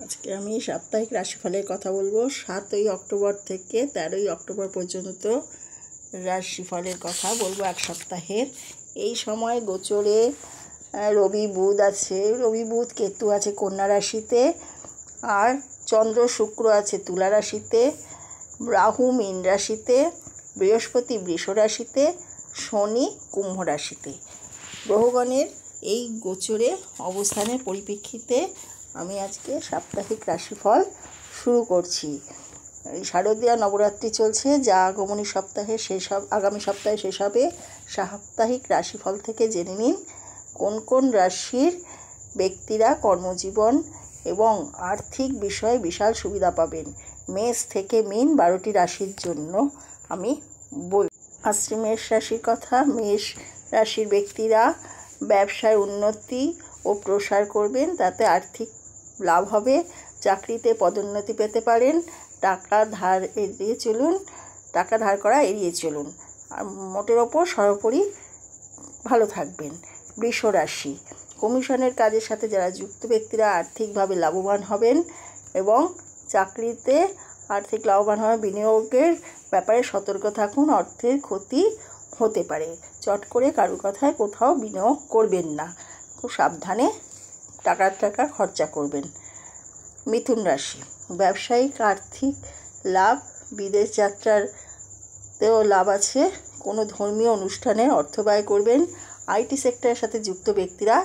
আজকে আমি সাপ্তাহিক রাশিফলের কথা বলবো। 7ই অক্টোবর থেকে 13ই অক্টোবর পর্যন্ত রাশিফলের কথা বলবো এক সপ্তাহের। এই সময় গোচরে রবি বুধ আছে, রবি বুধ কেতু আছে কন্যা রাশিতে, আর চন্দ্র শুক্র আছে তুলা রাশিতে, রাহু মীন রাশিতে, বৃহস্পতি বৃষ রাশিতে, শনি কুম্ভ রাশিতে। গ্রহগণের এই গোচরে অবস্থানের পরিপ্রেক্ষিতে আমি আজকে সাপ্তাহিক রাশিফল শুরু করছি। শারদীয়া নবরাত্রি চলছে, যা আগামী সপ্তাহে শেষ হবে। সাপ্তাহিক রাশিফল থেকে জেনে নিন কোন কোন রাশির ব্যক্তিরা কর্মজীবন এবং আর্থিক বিষয়ে বিশাল সুবিধা পাবেন। মেষ থেকে মীন 12টি রাশির জন্য আমি আসছি মেষ রাশির কথা। মেষ রাশির ব্যক্তিরা ব্যবসায় উন্নতি ও প্রসার করবেন, তাতে আর্থিক লাভ হবে। চাকরিতে পদোন্নতি পেতে পারেন। টাকা ধার করা এড়িয়ে চলুন। আর মোটের ওপর সর্বোপরি ভালো থাকবেন। বৃষ রাশি, কমিশনের কাজের সাথে যারা যুক্ত ব্যক্তিরা আর্থিকভাবে লাভবান হবেন এবং চাকরিতে আর্থিক লাভবান হওয়া। বিনিয়োগের ব্যাপারে সতর্ক থাকুন, অর্থের ক্ষতি হতে পারে। চট করে কারো কথায় কোথাও বিনিয়োগ করবেন না, খুব সাবধানে টাকা খরচা করবেন। মিথুন রাশি, ব্যবসায়িক আর্থিক লাভ, বিদেশ যাত্রাতেও লাভ আছে। কোনো ধর্মীয় অনুষ্ঠানে অর্থ ব্যয় করবেন। আইটি সেক্টরের সাথে যুক্ত ব্যক্তিরা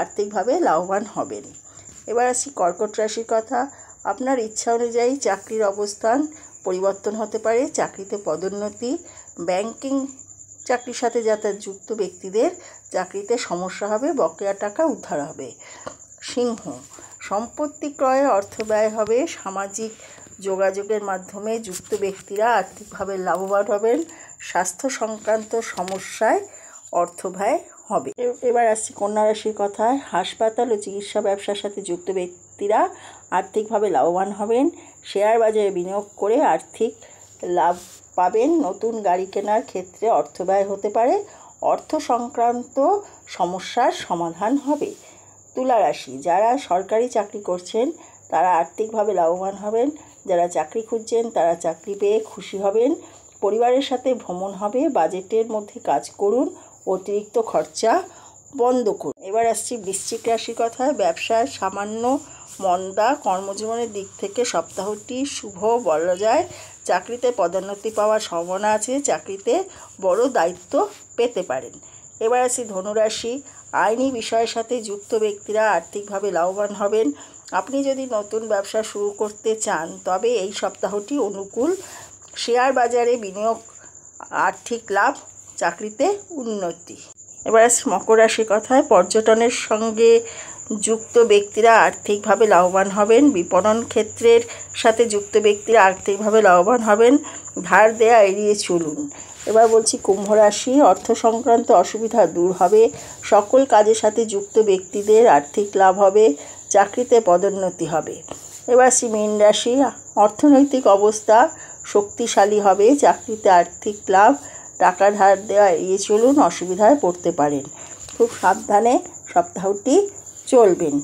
আর্থিকভাবে লাভবান হবেন। এবার আসি কর্কট রাশির কথা। আপনার ইচ্ছা অনুযায়ী চাকরির অবস্থান পরিবর্তন হতে পারে। চাকরিতে পদোন্নতি। ব্যাংকিং চাকরির সাথে যাতে যুক্ত ব্যক্তিদের চাকরিতে সমস্যা হবে, বকেয়া টাকা উদ্ধার হবে। সিংহ, সম্পত্তি ক্রয়ে অর্থ ব্যয় হবে। সামাজিক যোগাযোগের মাধ্যমে যুক্ত ব্যক্তিরা আর্থিকভাবে লাভবান হবেন। স্বাস্থ্য সংক্রান্ত সমস্যায় অর্থ ব্যয় হবে। এবার আসছি কন্যা রাশির কথায়। হাসপাতাল ও চিকিৎসা ব্যবসার সাথে যুক্ত ব্যক্তিরা আর্থিকভাবে লাভবান হবেন। শেয়ার বাজারে বিনিয়োগ করে আর্থিক লাভ পাবেন। নতুন গাড়ি কেনার ক্ষেত্রে অর্থ ব্যয় হতে পারে। অর্থ সংক্রান্ত সমস্যার সমাধান হবে। তুলা রাশি, যারা সরকারি চাকরি করছেন তারা আর্থিকভাবে লাভবান হবেন। যারা চাকরি খুঁজছেন তারা চাকরি পেয়ে খুশি হবেন। পরিবারের সাথে ভ্রমণ হবে। বাজেটের মধ্যে কাজ করুন, অতিরিক্ত খরচা বন্ধ করুন। এবার আসছি বৃশ্চিক রাশির কথায়। ব্যবসায় সামান্য মন্দা, কর্মজীবনের দিক থেকে সপ্তাহটি শুভ বলা যায়। চাকরিতে পদোন্নতি পাওয়ার সম্ভাবনা আছে। চাকরিতে বড় দায়িত্ব পেতে পারেন। এবার আসি ধনুরাশি, আইনি বিষয়ের সাথে যুক্ত ব্যক্তিরা আর্থিকভাবে লাভবান হবেন। আপনি যদি নতুন ব্যবসা শুরু করতে চান তবে এই সপ্তাহটি অনুকূল। শেয়ার বাজারে বিনিয়োগ, আর্থিক লাভ, চাকরিতে উন্নতি। এবার আসি মকর রাশির কথায়। পর্যটনের সঙ্গে যুক্ত ব্যক্তিরা আর্থিকভাবে লাভবান হবেন। বিপণন ক্ষেত্রের সাথে যুক্ত ব্যক্তিরা আর্থিকভাবে লাভবান হবেন। ধার দেয়া এড়িয়ে চলুন। এবার বলছি কুম্ভ রাশি, অর্থ সংক্রান্ত অসুবিধা দূর হবে। সকল কাজের সাথে যুক্ত ব্যক্তিদের আর্থিক লাভ হবে। চাকরিতে পদোন্নতি হবে। এবার আসি মীন রাশি, অর্থনৈতিক অবস্থা শক্তিশালী হবে। চাকরিতে আর্থিক লাভ। টাকা ধার দেওয়া এড়িয়ে চলুন, অসুবিধায় পড়তে পারেন। খুব সাবধানে সপ্তাহটি চলবেন।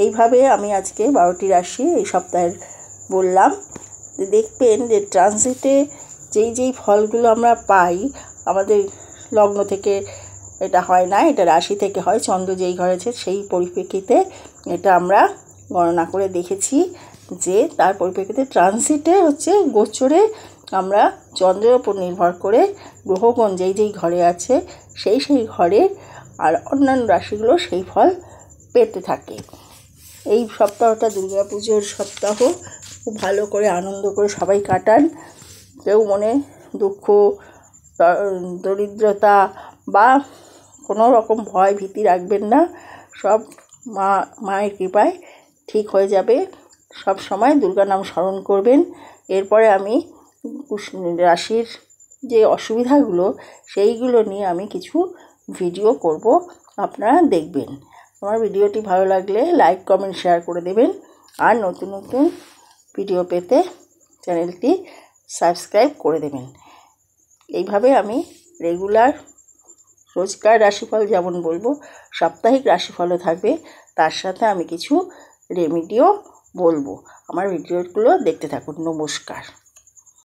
এইভাবে আমি আজকে 12টি রাশি এই সপ্তাহের বললাম। দেখবেন যে ট্রানজিটে যেই ফলগুলো আমরা পাই, আমাদের লগ্ন থেকে এটা হয় না, এটা রাশি থেকে হয়। চন্দ্র যেই ঘরে আছে সেই পরিপ্রেক্ষিতে এটা আমরা গণনা করে দেখেছি যে তার পরিপ্রেক্ষিতে ট্রানজিটে গোচরে আমরা চন্দ্রের ওপর নির্ভর করে গ্রহগণ যেই ঘরে আছে সেই ঘরে আর অন্যান্য রাশিগুলো সেই ফল পেতে থাকে। এই সপ্তাহটা দুর্গাপুজোর সপ্তাহ। খুব ভালো করে আনন্দ করে সবাই কাটান। কেউ মনে দুঃখ, দরিদ্রতা বা কোনো রকম ভয় ভীতি রাখবেন না। সব মায়ের কৃপায় ঠিক হয়ে যাবে। সব সময় দুর্গা নাম স্মরণ করবেন। এরপরে আমি রাশির যে অসুবিধাগুলো সেইগুলো নিয়ে আমি কিছু ভিডিও করব, আপনারা দেখবেন। আমার ভিডিওটি ভালো লাগলে লাইক, কমেন্ট, শেয়ার করে দেবেন। আর নতুন নতুন ভিডিও পেতে চ্যানেলটি সাবস্ক্রাইব করে দেবেন। এইভাবে আমি রেগুলার রোজকার রাশিফল যেমন বলবো, সাপ্তাহিক রাশিফলও থাকবে। তার সাথে আমি কিছু রেমেডিও বলবো। আমার ভিডিওগুলো দেখতে থাকুন। নমস্কার।